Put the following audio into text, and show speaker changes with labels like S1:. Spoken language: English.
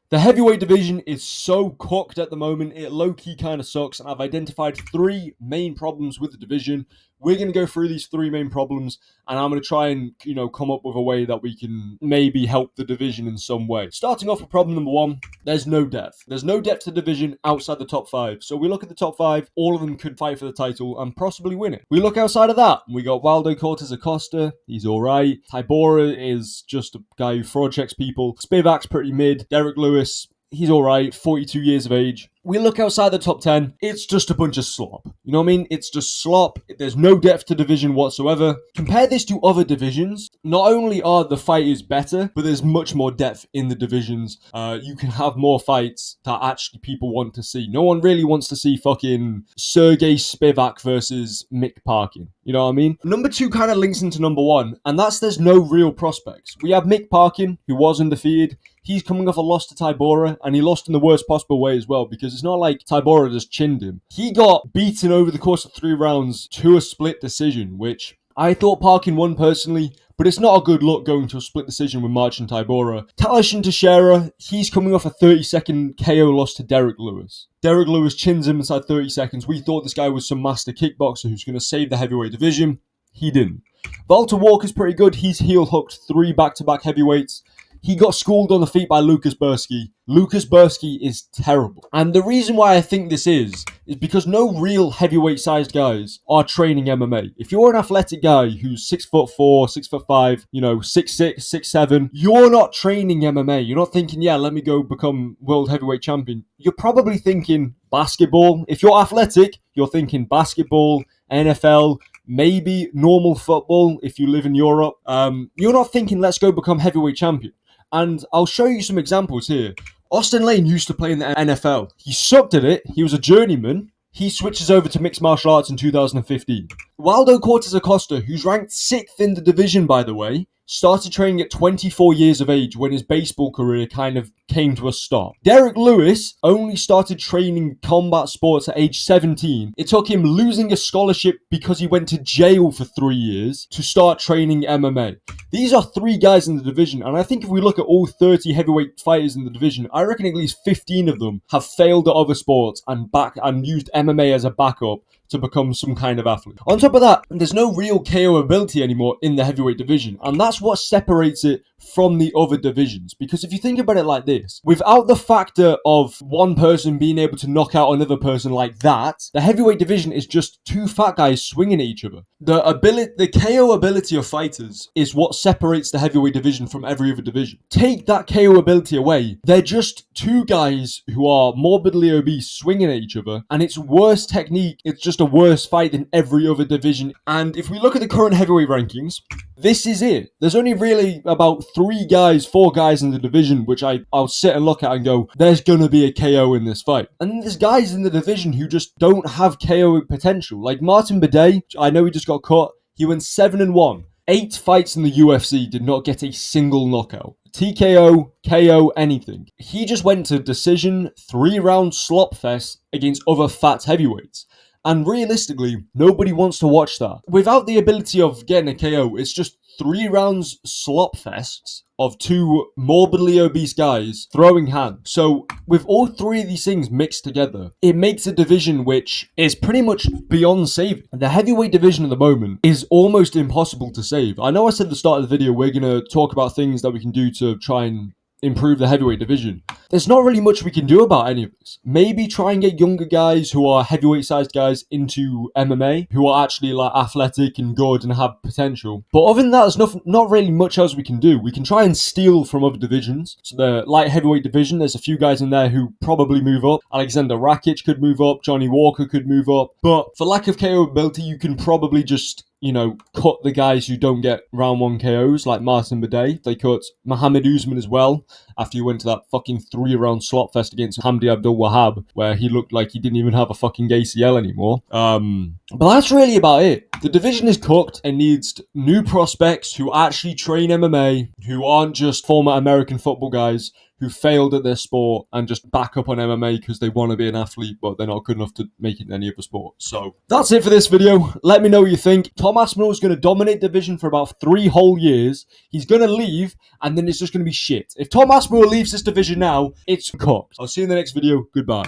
S1: The heavyweight division is so cooked at the moment, it low-key kind of sucks, and I've identified three main problems with the division. We're going to go through these three main problems, and I'm going to try and, come up with a way that we can maybe help the division in some way. Starting off with problem number one, there's no depth. There's no depth to the division outside the top five. So we look at the top five, all of them could fight for the title and possibly win it. We look outside of that, we got Waldo Cortez Acosta, he's alright. Tybora is just a guy who fraud checks people. Spivak's pretty mid. Derek Lewis, he's alright, 42 years of age. We look outside the top 10, it's just a bunch of slop. You know what I mean? It's just slop. There's no depth to division whatsoever. Compare this to other divisions. Not only are the fighters better, but there's much more depth in the divisions. You can have more fights that actually people want to see. No one really wants to see fucking Sergey Spivak versus Mick Parkin. You know what I mean? Number two kind of links into number one, and that's there's no real prospects. We have Mick Parkin, who was undefeated. He's coming off a loss to Tybora, and he lost in the worst possible way as well, because it's not like Tybora just chinned him. He got beaten over the course of 3 rounds to a split decision, which I thought Parkin won personally, but it's not a good look going to a split decision with Marcin Tybora. Talashin Teixeira, he's coming off a 30-second KO loss to Derek Lewis. Derek Lewis chins him inside 30 seconds. We thought this guy was some master kickboxer who's going to save the heavyweight division. He didn't. Walter Walker's pretty good. He's heel hooked 3 back-to-back heavyweights. He got schooled on the feet by Lucas Bursky. Lucas Bursky is terrible. And the reason why I think this is because no real heavyweight-sized guys are training MMA. If you're an athletic guy who's 6'4", 6'5", 6'6", 6'7", you're not training MMA. You're not thinking, yeah, let me go become world heavyweight champion. You're probably thinking basketball. If you're athletic, you're thinking basketball, NFL, maybe normal football if you live in Europe. You're not thinking, let's go become heavyweight champion. And I'll show you some examples here. Austin Lane used to play in the NFL. He sucked at it. He was a journeyman. He switches over to mixed martial arts in 2015. Waldo Cortez Acosta, who's ranked 6th in the division, by the way, started training at 24 years of age when his baseball career kind of came to a stop. Derek Lewis only started training combat sports at age 17. It took him losing a scholarship because he went to jail for 3 years to start training MMA. These are 3 guys in the division, and I think if we look at all 30 heavyweight fighters in the division, I reckon at least 15 of them have failed at other sports and used MMA as a backup to become some kind of athlete. On top of that, there's no real KO ability anymore in the heavyweight division, and that's what separates it from the other divisions. Because if you think about it like this, without the factor of one person being able to knock out another person like that, the heavyweight division is just 2 fat guys swinging at each other. The KO ability of fighters is what separates the heavyweight division from every other division. Take that KO ability away, they're just 2 guys who are morbidly obese swinging at each other, and it's worse technique, it's just a worse fight than every other division. And if we look at the current heavyweight rankings, this is it. There's only really about 4 guys in the division which I'll sit and look at and go, there's gonna be a KO in this fight. And then there's guys in the division who just don't have KO potential. Like Martin Bidet, I know he just got cut. He went 7-1. 8 fights in the UFC, did not get a single knockout. TKO, KO, anything. He just went to decision, 3-round slop fest against other fat heavyweights. And realistically, nobody wants to watch that. Without the ability of getting a KO, it's just 3 rounds slop fests of 2 morbidly obese guys throwing hands. So with all 3 of these things mixed together, it makes a division which is pretty much beyond saving. The heavyweight division at the moment is almost impossible to save. I know I said at the start of the video we're going to talk about things that we can do to try and improve the heavyweight division. There's not really much we can do about any of this. Maybe try and get younger guys who are heavyweight-sized guys into MMA, who are actually like athletic and good and have potential. But other than that, there's not really much else we can do. We can try and steal from other divisions. So the light heavyweight division, there's a few guys in there who probably move up. Alexander Rakic could move up. Johnny Walker could move up. But for lack of KO ability, you can probably just cut the guys who don't get round 1 KOs, like Martin Bidet. They cut Mohammed Usman as well, after he went to that fucking 3-round slot fest against Hamdi Abdul Wahab, where he looked like he didn't even have a fucking ACL anymore. But that's really about it. The division is cooked and needs new prospects who actually train MMA, who aren't just former American football guys, who failed at their sport and just back up on MMA because they want to be an athlete, but they're not good enough to make it in any other sport. So that's it for this video. Let me know what you think. Tom Aspinall is going to dominate division for about 3 whole years. He's going to leave, and then it's just going to be shit. If Tom Aspinall leaves this division now, it's cooked. I'll see you in the next video. Goodbye.